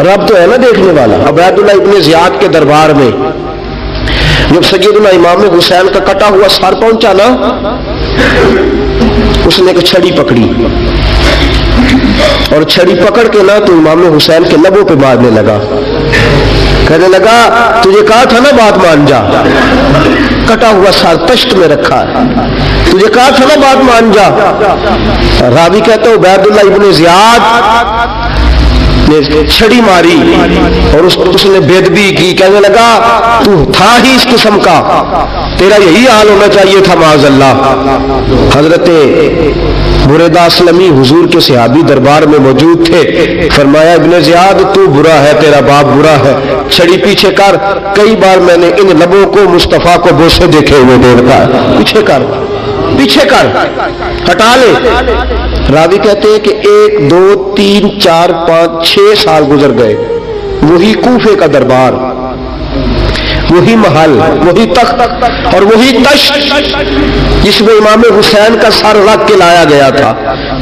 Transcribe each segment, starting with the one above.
رب تو ہے نا دیکھنے والا. عبیداللہ ابن زیاد کے دربار میں جب سیدنا امام حسین کا کٹا ہوا سر پہنچا نا، اس نے ایک چھڑی پکڑی اور چھڑی پکڑ کے نا تو امام حسین کے لبوں پہ مارنے لگا. کہنے لگا تجھے کہا تھا نا بات مان جا، کٹا ہوا سر تشت میں رکھا ہے، تجھے کہا تھا نا بات مان جا. راوی کہتا ہے عبیداللہ ابن زیاد نے چھڑی ماری اور اس نے بے ادبی کی. کہنے لگا تو تھا ہی اس قسم کا، تیرا یہی حال ہونا چاہیے تھا معاذ اللہ. حضرت بریدہ اسلمی حضور کے صحابی دربار میں موجود تھے. فرمایا ابن زیاد تو برا ہے، تیرا باپ برا ہے، چھڑی پیچھے کر. کئی بار میں نے ان لبوں کو مصطفیٰ کو بوسے دیکھے ہوئے دیکھا ہے. پیچھے کر، پیچھے کر، ہٹا لے. راوی کہتے ہیں کہ 1 2 3 4 5 6 سال گزر گئے. وہی کوفے کا دربار، وہی محل، وہی تخت اور وہی تشت جس میں امام حسین کا سر رکھ کے لایا گیا تھا.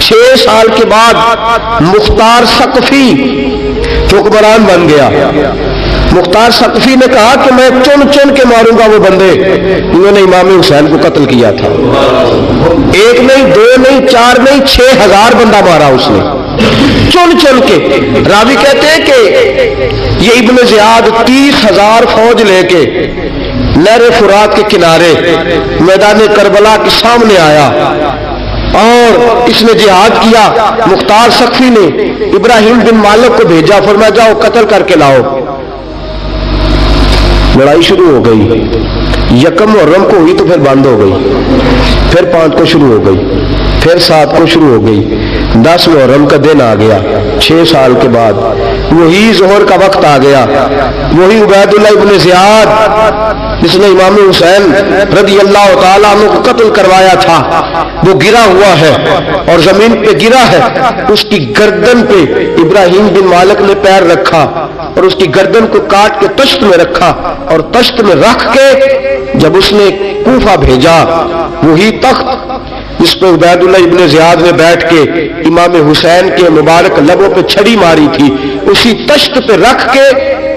6 سال کے بعد مختار ثقفی حکمران بن گیا. مختار ثقفی نے کہا کہ میں چن چن کے ماروں گا وہ بندے انہوں نے امام حسین کو قتل کیا تھا. 1 نہیں 2 نہیں 4 نہیں 6000 بندہ مارا اس نے چن چن کے. راوی کہتے ہیں کہ یہ ابن زیاد 30,000 فوج لے کے نہر فرات کے کنارے میدان کربلا کے سامنے آیا اور اس نے جہاد کیا. مختار ثقفی نے ابراہیم بن مالک کو بھیجا، فرمایا جاؤ قتل کر کے لاؤ. لڑائی شروع ہو گئی. 1 محرم کو ہوئی تو پھر بند ہو گئی، پھر 5 کو شروع ہو گئی، پھر 7 کو شروع ہو گئی. 10 محرم کا دن آ گیا. 6 سال کے بعد وہی ظہر کا وقت آ گیا. وہی عبیداللہ ابن زیاد جس نے امام حسین رضی اللہ تعالیٰ عنہ کو قتل کروایا تھا وہ گرا ہوا ہے اور زمین پہ گرا ہے. اس کی گردن پہ ابراہیم بن مالک نے پیر رکھا اور اس کی گردن کو کاٹ کے تشت میں رکھا اور تشت میں رکھ کے جب اس نے کوفہ بھیجا وہی تخت جس پہ عبیداللہ ابن زیاد نے بیٹھ کے امام حسین کے مبارک لبوں پہ چھڑی ماری تھی اسی تشت پہ رکھ کے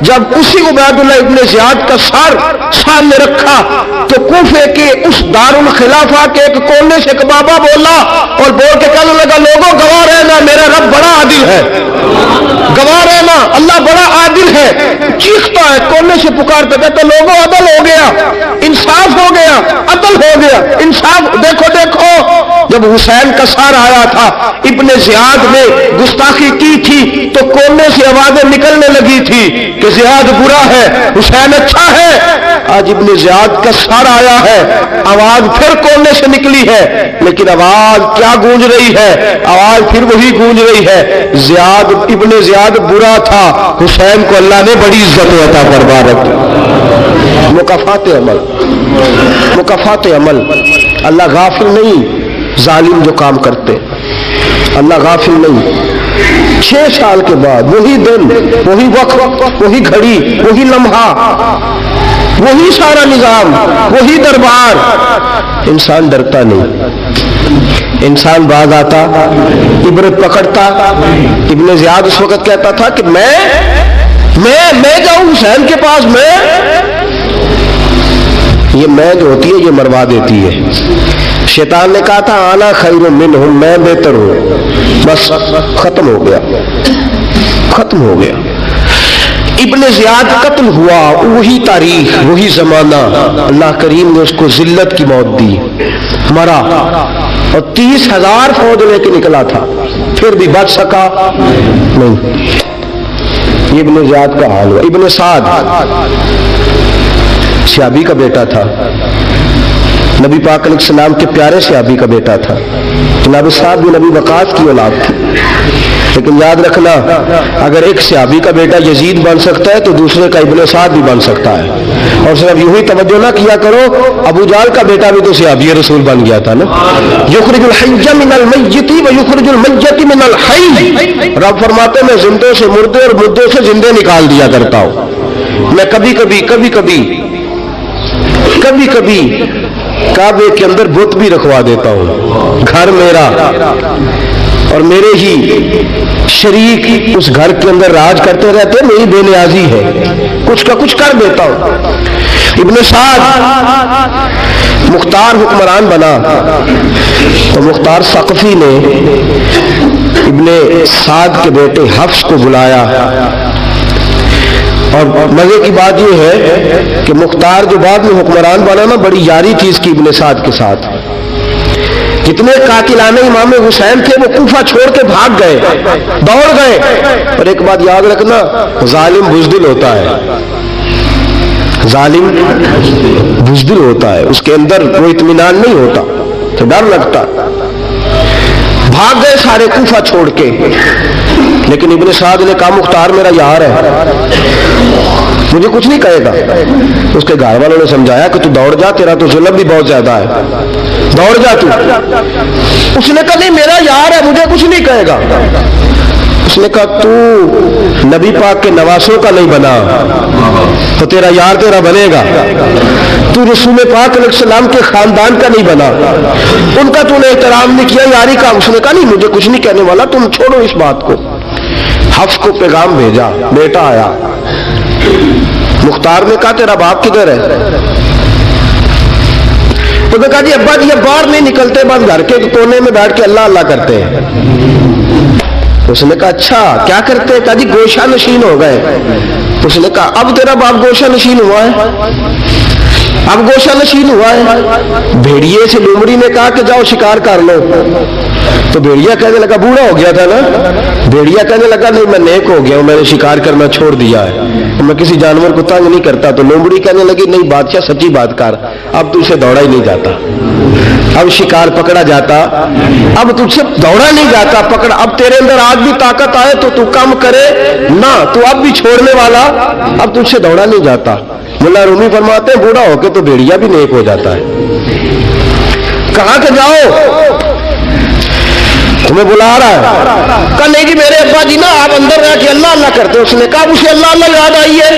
جب اسی عبیداللہ ابن زیاد کا سر سامنے رکھا تو کوفے کے اس دارالخلافہ کے ایک کونے سے ایک بابا بولا اور بول کے کہنے لگا لوگوں گواہ رہنا میرا رب بڑا عادل ہے، گواہ رہنا اللہ بڑا عادل ہے. چیختا ہے کونے سے پکارتا کہتا لوگوں عدل ہو گیا، انصاف ہو گیا، عدل ہو گیا، انصاف. دیکھو دیکھو جب حسین کا سر آیا تھا ابن زیاد نے گستاخی کی تھی تو کونے سے آوازیں نکلنے لگی تھی کہ زیاد برا ہے حسین اچھا ہے. آج ابن زیاد کا سر آیا ہے آواز پھر کونے سے نکلی ہے لیکن آواز کیا گونج رہی ہے؟ آواز پھر وہی گونج رہی ہے زیاد ابن زیاد برا تھا، حسین کو اللہ نے بڑی عزت عطا فرما رکھی. مکافات عمل، مکافات عمل. اللہ غافل نہیں ظالم جو کام کرتے، اللہ غافل نہیں. 6 سال کے بعد وہی دن، وہی وقت، وہی گھڑی، وہی لمحہ، وہی سارا نظام، وہی دربار. انسان ڈرتا نہیں، انسان باز آتا، عبرت پکڑتا. ابن زیاد اس وقت کہتا تھا کہ میں جاؤں حسین کے پاس، یہ میں جو ہوتی ہے یہ مروا دیتی ہے. شیطان نے کہا تھا آنا خیر منہم، میں بہتر ہوں. بس ختم ہو گیا، ختم ہو گیا. ابن زیاد قتل ہوا، وہی تاریخ، وہی زمانہ. اللہ کریم نے اس کو ذلت کی موت دی، مرا اور 30,000 فوج لے کے نکلا تھا پھر بھی بچ سکا نہیں. یہ ابن زیاد کا حال ہوا. ابن سعد صحابی کا بیٹا تھا، نبی پاک علیہ السلام کے پیارے صحابی کا بیٹا تھا. جناب سعد بن نبی وقاص کی اولاد تھی. لیکن یاد رکھنا اگر ایک صحابی کا بیٹا یزید بن سکتا ہے تو دوسرے کا ابن سعد بھی بن سکتا ہے. اور صرف یوں ہی توجہ نہ کیا کرو ابو جہل کا بیٹا بھی تو صحابی رسول بن گیا تھا نا. یخرج الحی من المیت و یخرج المیت من الحی. رب فرماتے میں زندوں سے مردے اور مردوں سے زندے نکال دیا کرتا ہوں. میں کبھی کبھی کعبے کے اندر بت بھی رکھوا دیتا ہوں. گھر میرا اور میرے ہی شریک اس گھر کے اندر راج کرتے رہتے، میری بے نیازی ہے، کچھ کا کچھ کر دیتا ہوں۔ ابن سعد مختار حکمران بنا تو مختار ثقفی نے ابن سعد کے بیٹے حفص کو بلایا، اور مزے کی بات یہ ہے کہ مختار جو بعد میں حکمران بنا نا، بڑی یاری تھی اس کی ابن سعد کے ساتھ۔ جتنے قاتلان امام حسین تھے وہ کوفہ چھوڑ کے بھاگ گئے، دوڑ گئے۔ اور ایک بات یاد رکھنا، ظالم بزدل ہوتا ہے، ظالم بزدل ہوتا ہے، اس کے اندر کوئی اطمینان نہیں ہوتا، تو ڈر لگتا۔ بھاگ گئے سارے کوفہ چھوڑ کے، لیکن ابن سعد نے کہا مختار میرا یار ہے، مجھے کچھ نہیں کہے گا۔ اس کے گھر والوں نے سمجھایا کہ تو دوڑ جا، تیرا تو ظلم بھی بہت زیادہ ہے، دوڑ جا تو۔ اس نے کہا نہیں میرا یار ہے، مجھے کچھ نہیں کہے گا۔ اس نے کہا تو نبی پاک کے نواسوں کا نہیں بنا تو تیرا یار تیرا بنے گا، تو رسول پاک علیہ السلام کے خاندان کا نہیں بنا، ان کا تو نے احترام نہیں کیا، یاری کا۔ اس نے کہا نہیں مجھے کچھ نہیں کہنے والا، تم چھوڑو اس بات کو۔ حفص کو پیغام بھیجا، بیٹا آیا۔ مختار نے کہا تیرا باپ کدھر ہے؟ تو نے کہا جی ابا جی باہر نہیں نکلتے، بس گھر کے کونے میں بیٹھ کے اللہ اللہ کرتے ہیں۔ اس نے کہا اچھا کیا کرتے ہیں؟ کہا جی گوشہ نشین ہو گئے۔ اس نے کہا اب تیرا باپ گوشہ نشین ہوا ہے؟ اب گوشہ نشین ہوا ہے؟ بھیڑیے سے لومڑی نے کہا کہ جاؤ شکار کر لو، تو بھیڑیا کہنے لگا بوڑھا ہو گیا تھا نا، بھیڑیا کہنے لگا نہیں میں نیک ہو گیا ہوں، میں نے شکار کرنا چھوڑ دیا ہے، میں کسی جانور کو تنگ نہیں کرتا۔ تو لومڑی کہنے لگی نہیں بادشاہ سچی بات کر، اب تجھ سے دوڑا ہی نہیں جاتا، اب شکار پکڑا جاتا، اب تجھ سے دوڑا نہیں جاتا، پکڑا، اب تیرے اندر آج بھی طاقت آئے تو تو کم کرے نہ، تو اب بھی چھوڑنے والا، اب تجھ سے دوڑا نہیں جاتا۔ ملا رومی فرماتے ہیں بوڑھا ہو کے تو بھیڑیا بھی نیک ہو جاتا ہے۔ کہاں کہ جاؤ تمہیں بلا رہا ہے؟ کہا نہیں جی میرے ابا جی نا آپ اندر رہ کے اللہ اللہ کرتے۔ اس نے کہا اسے اللہ اللہ یاد آئی ہے،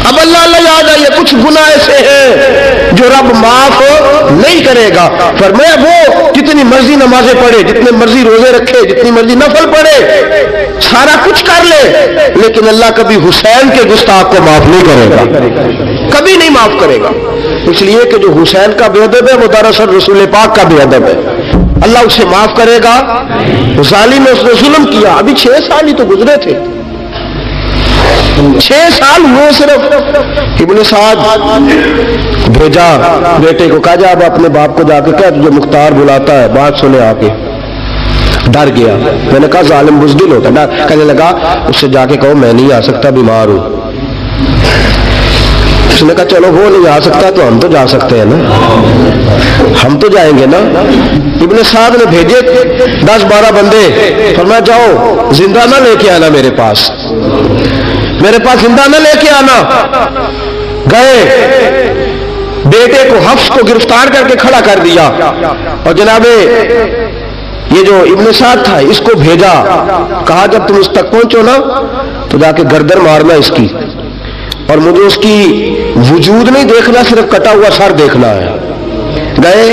اب اللہ اللہ یاد آئی ہے، کچھ گناہ ایسے ہیں جو رب معاف نہیں کرے گا۔ فرمایا وہ جتنی مرضی نمازیں پڑھے، جتنے مرضی روزے رکھے، جتنی مرضی نفل پڑھے، سارا کچھ کر لے، لیکن اللہ کبھی حسین کے گستاخ کو معاف نہیں کرے گا، کبھی نہیں معاف کرے گا۔ اس لیے کہ جو حسین کا بے ادب ہے وہ دراصل رسول پاک کا بے ادب ہے، اللہ اسے معاف کرے گا۔ ظالم نے اس نے ظلم کیا، ابھی 6 سال ہی تو گزرے تھے، 6 سال ہوئے صرف۔ ابن سعد بھیجا بیٹے کو، کہا جا اب اپنے باپ کو جا کے کہا تجھے مختار بلاتا ہے، بات سنے آ کے۔ ڈر گیا، میں نے کہا ظالم بزدل ہوتا ہے، کہنے لگا اس سے جا کے کہو میں نہیں آ سکتا، بیمار ہوں۔ اس نے کہا چلو وہ نہیں آ سکتا تو ہم تو جا سکتے ہیں نا، ہم تو جائیں گے نا۔ ابن سعد نے بھیجے 10-12 بندے، فرمایا جاؤ زندہ نہ لے کے آنا میرے پاس، میرے پاس زندہ نہ لے کے آنا۔ گئے، بیٹے کو حفص کو گرفتار کر کے کھڑا کر دیا، اور جناب یہ جو ابن سعد تھا اس کو بھیجا، کہا جب تم اس تک پہنچو نا تو جا کے گردن مارنا اس کی، اور مجھے اس کی وجود نہیں دیکھنا، صرف کٹا ہوا سر دیکھنا ہے۔ گئے،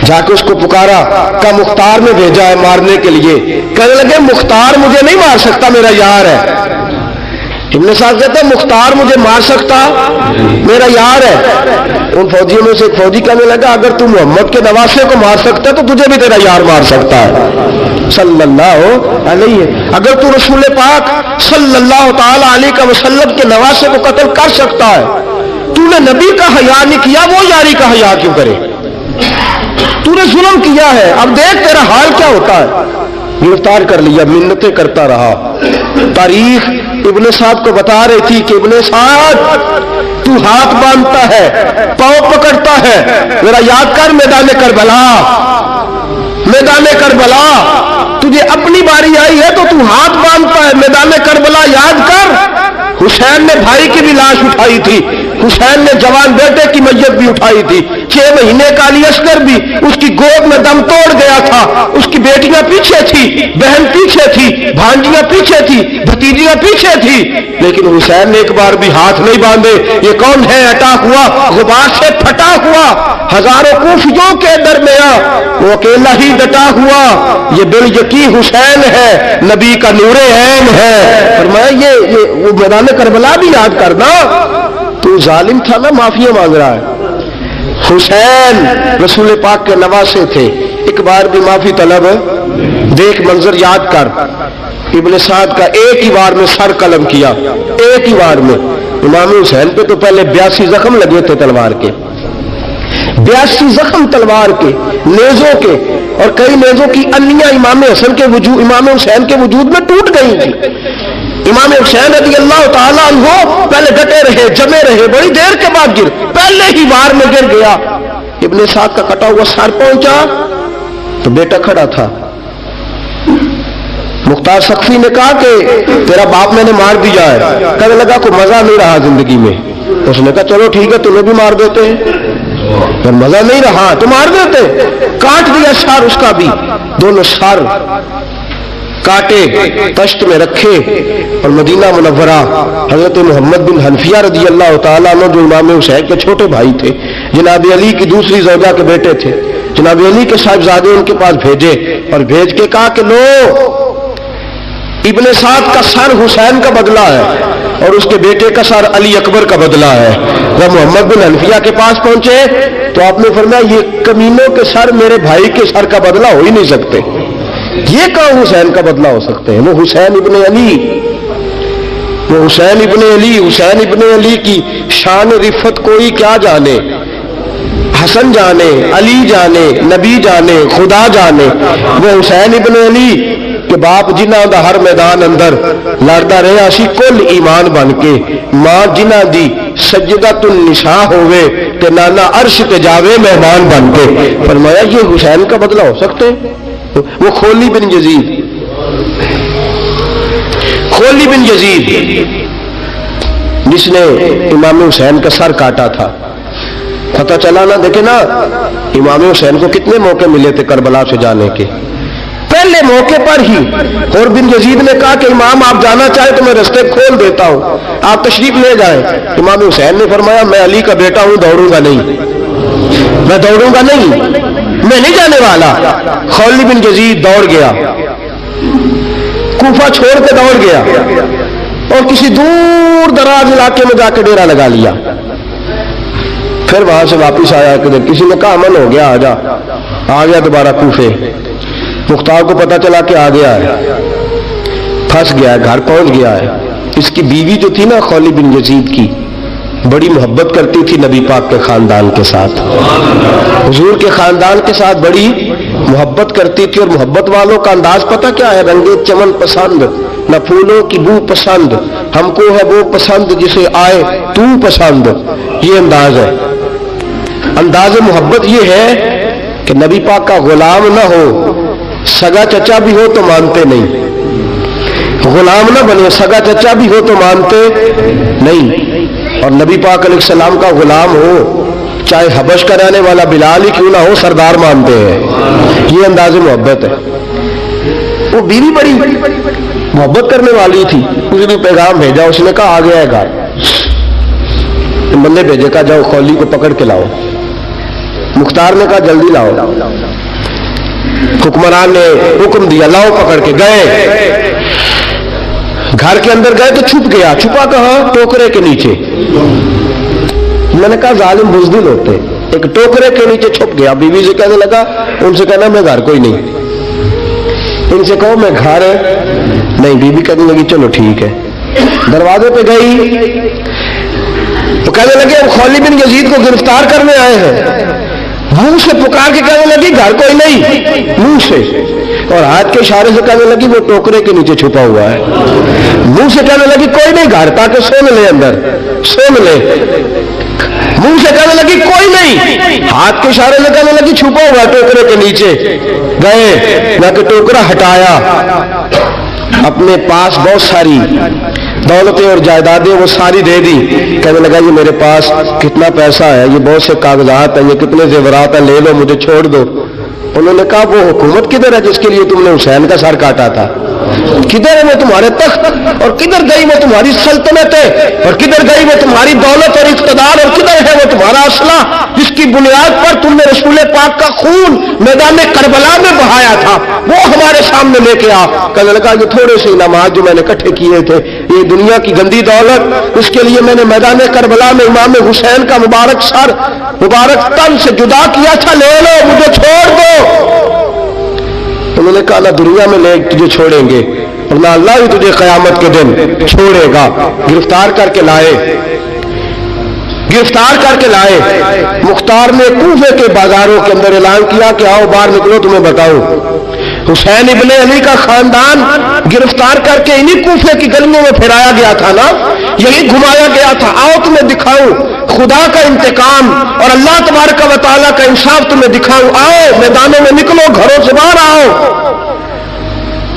جا کے اس کو پکارا، کہا مختار نے بھیجا ہے مارنے کے لیے۔ کہنے لگے مختار مجھے نہیں مار سکتا، میرا یار ہے۔ ابن سعد کہتا ہے مختار مجھے مار سکتا، میرا یار ہے۔ ان فوجیوں میں سے ایک فوجی کہنے لگا اگر تو محمد کے نواسے کو مار سکتا ہے تو تجھے بھی تیرا یار مار سکتا ہے صلی اللہ علیہ، اگر تو رسول پاک صلی اللہ تعالی علیہ وسلم کے نواسے کو قتل کر سکتا ہے، تو نے نبی کا حیا نہیں کیا، وہ یاری کا حیا کیوں کرے؟ تو نے ظلم کیا ہے، اب دیکھ تیرا حال کیا ہوتا ہے۔ گرفتار کر لیا، منتیں کرتا رہا۔ تاریخ ابن سعد کو بتا رہی تھی کہ ابن سعد تو ہاتھ باندھتا ہے، پاؤں پکڑتا ہے، میرا یاد کر میدان کربلا، میدان کربلا تجھے اپنی باری آئی ہے تو تو ہاتھ باندھتا ہے، میدان کربلا یاد کر۔ حسین نے بھائی کی بھی لاش اٹھائی تھی، حسین نے جوان بیٹے کی میت بھی اٹھائی تھی، 6 महीने का अली असगर भी उसकी गोद में दम तोड़ गया था। उसकी बेटियां पीछे थी, बहन पीछे थी, भांजियां पीछे थी, भतीजियां पीछे थी, लेकिन हुसैन ने एक बार भी हाथ नहीं बांधे। ये कौन है? अटा हुआ, गुबार से फटा हुआ, हजारों कूफियों के दरमियान वो अकेला ही डटा हुआ। ये बिल यकीन हुसैन है, नबी का नूरे ऐन है। फरमाया ये वो मैदान करबला भी याद करना। तू जालिम था ना, माफिया मांग रहा है। हुसैन रसूल पाक के नवासे थे, एक बार भी माफी तलब। देख मंजर याद कर, इब्ने साद का एक ही बार में सर कलम किया, एक ही बार में। इमाम हुसैन पे तो पहले 82 जख्म लगे थे तलवार के, 82 जख्म तलवार के, नेजों के, और कई नेजों की अन्नियां इमाम हुसैन के वजूद में टूट गई थी। इमाम हुसैन रज़ी अल्लाह ताला अन्हो पहले डटे रहे, जमे रहे, बड़ी देर के बाद गिर, पहले ही वार में गिर गया। इब्ने साद का कटा हुआ सर पहुंचा तो बेटा खड़ा था। मुख्तार सख्फी ने कहा कि तेरा बाप मैंने मार दिया है। कहने लगा कोई मजा नहीं रहा जिंदगी में। उसने कहा चलो ठीक है, तुम्हें भी मार देते हैं। पर मजा नहीं रहा तो मार देते। काट दिया सर उसका भी, दोनों सर काटे, तश्त में रखे, और मदीना मुनव्वरा हजरत मोहम्मद बिन हनफिया रज़ी अल्लाह ताला अन्हु, जो इमाम हुसैन के छोटे भाई थे, जनाब अली की दूसरी ज़ौजा के बेटे थे, जनाब अली के साहिबजादे उनके पास भेजे, और भेज के कहा कि लो इब्ने साद का सर हुसैन का बदला है और उसके बेटे का सर अली अकबर का बदला है। जब मोहम्मद बिन हनफिया के पास पहुंचे तो आपने फरमाया ये कमीनों के सर मेरे भाई के सर का बदला हो ही नहीं सकते, ये कहाँ हुसैन का बदला हो सकते हैं? वो हुसैन इब्ने अली, वो हुसैन इब्ने अली, हुसैन इब्ने अली की शान रिफत कोई क्या जाने, हसन जाने, अली जाने, नबी जाने, खुदा जाने। वो हुसैन इब्ने अली के बाप जिन्हां दा हर मैदान अंदर लड़दा रहा सी कुल ईमान बन के, मां जिन्हां दी सजदतुन निशा होवे ते नाना अर्श ते जावे मेहमान बन के। फरमाया ये हुसैन का बदला हो सकते? वो खोली बिन यजीद, खोली बिन यजीद जिसने इमाम हुसैन का सर काटा था, पता चला ना, देखे ना इमाम हुसैन को कितने मौके मिले थे करबला से जाने के। पहले मौके पर ही और बिन यजीद ने कहा कि इमाम आप जाना चाहे तो मैं रास्ते खोल देता हूं, आप तशरीफ ले जाएं। इमाम हुसैन ने फरमाया मैं अली का बेटा हूं, दौड़ूंगा नहीं, मैं दौड़ूंगा नहीं, मैं नहीं जाने वाला। खौली बिन यजीद दौड़ गया, कूफा छोड़ के दौड़ गया और किसी दूर दराज इलाके में जाकर डेरा लगा लिया। फिर वहां से वापिस आया, किसी ने कहा अमन हो गया, आजा। आ गया दोबारा कूफे। मुख्तार को पता चला कि आ गया है, फंस गया है, घर पहुंच गया है। इसकी बीवी जो थी ना खौली बिन यजीद की, बड़ी मोहब्बत करती थी नबी पाक के खानदान के साथ, हुजूर के खानदान के साथ बड़ी मोहब्बत करती थी। और मोहब्बत वालों का अंदाज पता क्या है? रंगे चमन पसंद, न फूलों की बू पसंद, हमको है वो पसंद जिसे आए तू पसंद। ये अंदाज है, अंदाज मोहब्बत ये है कि नबी पाक का गुलाम ना हो, सगा चचा भी हो तो मानते नहीं, गुलाम ना बने, सगा चचा भी हो तो मानते नहीं। और नबी पाक अलैहिस्सलाम का गुलाम हो, चाहे हबश का रहने वाला बिलाल ही क्यों ना हो, सरदार मानते हैं। ये अंदाज़ मोहब्बत है। वो बीवी बड़ी मोहब्बत करने वाली थी, उसने पैगाम भेजा, उसने कहा आ गया है घर। बंदे भेजे, कहा जाओ खौली को पकड़ के लाओ। मुख्तार ने कहा जल्दी लाओ। हुक्मरान ने हुक्म दिया, लाओ पकड़ के। गए, घर के अंदर गए तो छुप गया। छुपा कहां? टोकरे के नीचे। मैंने कहा जालिम बुज़दिल होते, एक टोकरे के नीचे छुप गया। बीवी से कहने लगा, उनसे कहना मैं घर कोई नहीं, इनसे कहो मैं घर नहीं। बीवी कहने लगी चलो ठीक है। दरवाजे पे गई तो कहने लगे हम खौली बिन यजीद को गिरफ्तार करने आए हैं। मुंह से पुकार के कहने लगी घर कोई नहीं, मुंह से, और हाथ के इशारे से कहने लगी वो टोकरे के नीचे छुपा हुआ है। मुंह से कहने लगी कोई नहीं घर, ताकि सोन ले अंदर, सोन ले। मुंह से कहने लगी कोई नहीं, हाथ के इशारे से कहने लगी छुपा हुआ टोकरे के नीचे। गए, जाके टोकरा हटाया, अपने पास बहुत सारी दौलतें और जायदादें वो सारी दे दी। कहने लगा ये मेरे पास कितना पैसा है, ये बहुत से कागजात हैं, ये कितने जेवरात हैं, ले लो, मुझे छोड़ दो। उन्होंने कहा वो हुकूमत किधर है जिसके लिए तुमने हुसैन का सर काटा था? किधर है वो तुम्हारे तख्त, और किधर गई वो तुम्हारी सल्तनतें, और किधर गई वो तुम्हारी दौलत और इक़्तिदार, और किधर है वो तुम्हारा असला जिसकी बुनियाद पर तुमने रसूल पाक का खून मैदान करबला में बहाया था, वो हमारे सामने लेके आ। कहने लगा ये थोड़े से इनामात जो मैंने इकट्ठे किए थे, ये दुनिया की गंदी दौलत, इसके लिए मैंने मैदान करबला में इमाम हुसैन का मुबारक सर, मुबारक तन से जुदा किया था, ले लो, मुझे छोड़ दो। उन्होंने कहा ना दुनिया में लोग तुझे छोड़ेंगे और ना अल्लाह ही तुझे क़यामत के दिन छोड़ेगा। गिरफ्तार करके लाए, गिरफ्तार करके लाए। मुख्तार ने कूफे के बाजारों के अंदर ऐलान किया कि आओ बाहर निकलो, तुम्हें बताओ। हुसैन इब्ने अली का खानदान गिरफ्तार करके इन्हीं कूफे की गलियों में फिराया गया था ना, यही घुमाया गया था, आओ तुम्हें दिखाऊं खुदा का इंतकाम और अल्लाह तबारक व तआला का इंसाफ तुम्हें दिखाऊं, आओ मैदानों में निकलो, घरों से बाहर आओ।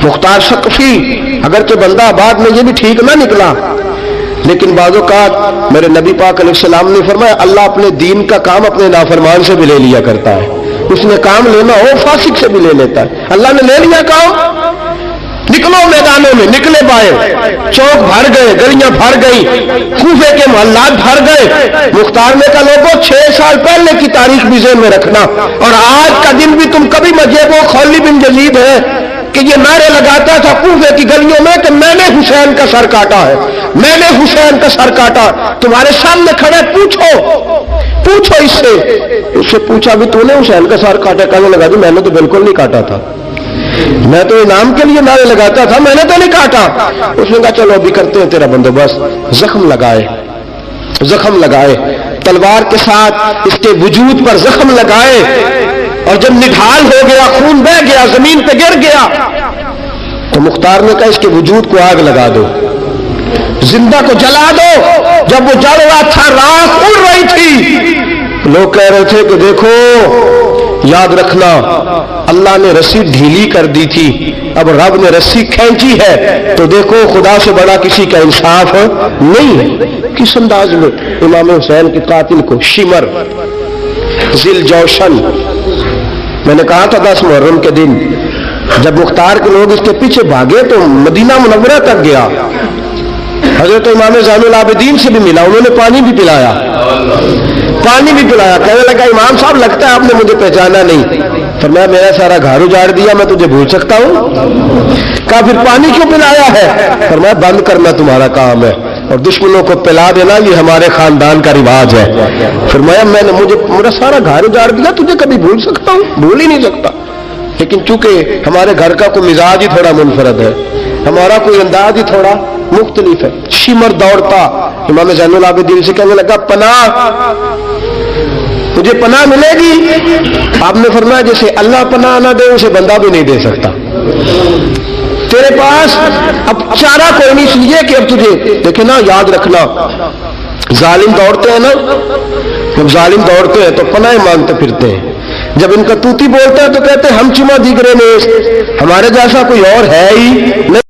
मुख्तार सकफी अगरचे बंदा बाद में ये भी ठीक ना निकला, लेकिन बाज़ों का मेरे नबी पाक अलैहिस्सलाम ने फरमाया अल्लाह अपने दीन का काम अपने नाफरमान से भी ले लिया करता है। उसने काम लेना हो फासिक से भी ले लेता है। अल्लाह ने ले लिया काम, निकलो मैदानों में, निकले बाहर, चौक भर गए, गलियां भर गई, कूफे के मोहल्लात भर गए। मुख्तार ने कहा लोगों 6 साल पहले की तारीख भी ज़हन में रखना, और आज का दिन भी तुम कभी मजेबो खौली बिन जजीद है कि ये नारे लगाता था कूफे की गलियों में कि मैंने हुसैन का सर काटा है, मैंने हुसैन का सर काटा। तुम्हारे सामने खड़े, पूछो पूछो इससे। उससे पूछा भी तूने हुसैन का सर काटा? कहने लगा जी मैंने तो बिल्कुल नहीं काटा था, मैं तो इनाम के लिए नारे लगाता था, मैंने तो नहीं काटा। उसने कहा चलो अभी करते हैं तेरा बंदोबस्त। जख्म लगाए, जख्म लगाए, तलवार के साथ इसके वजूद पर जख्म लगाए, और जब निढाल हो गया, खून बह गया, जमीन पे गिर गया, तो मुख्तार ने कहा इसके वजूद को आग लगा दो, जिंदा को जला दो। जब वो जल रहा था, राख उड़ रही थी, लोग कह रहे थे कि देखो याद रखना अल्लाह ने रस्सी ढीली कर दी थी, अब रब ने रस्सी खींची है, तो देखो खुदा से बड़ा किसी का इंसाफ नहीं है। किस अंदाज में इमाम हुसैन के कातिल को शिमर जिल जौशन, मैंने कहा था 10 मुहर्रम के दिन जब मुख्तार के लोग इसके पीछे भागे तो मदीना मुनव्वरा तक गया, हजरत इमाम ज़ैनुल आबिदीन से भी मिला, उन्होंने पानी भी पिलाया, पानी भी पिलाया। कहने लगा इमाम साहब लगता है आपने मुझे पहचाना नहीं। फरमाया मेरा सारा घर उजाड़ दिया, मैं तुझे भूल सकता हूं? कहा फिर पानी क्यों पिलाया है? फरमाया बंद करना तुम्हारा काम है और दुश्मनों को पिला देना ये हमारे खानदान का रिवाज है। फरमाया मैंने मेरा सारा घर उजाड़ दिया, तुझे कभी भूल सकता हूं? भूल ही नहीं सकता। लेकिन चूंकि हमारे घर का कोई मिजाज ही थोड़ा मुनफरद है, हमारा कोई अंदाज ही थोड़ा मुख्तलिफ है। शिमर दौड़ता इमाम ज़ैनुल आबिदीन से कहने लगा पनाह, मुझे पनाह मिलेगी? आपने फरमाया जैसे अल्लाह पनाह ना दे उसे बंदा भी नहीं दे सकता। तेरे पास अब चारा कोई नहीं, इसलिए कि अब तुझे देखे ना, याद रखना जालिम दौड़ते हैं ना, जब जालिम दौड़ते हैं तो पनाह मांगते फिरते हैं, जब इनका तूती बोलता है तो कहते हैं हम चुमा दिगरे ने, हमारे जैसा कोई और है ही नहीं।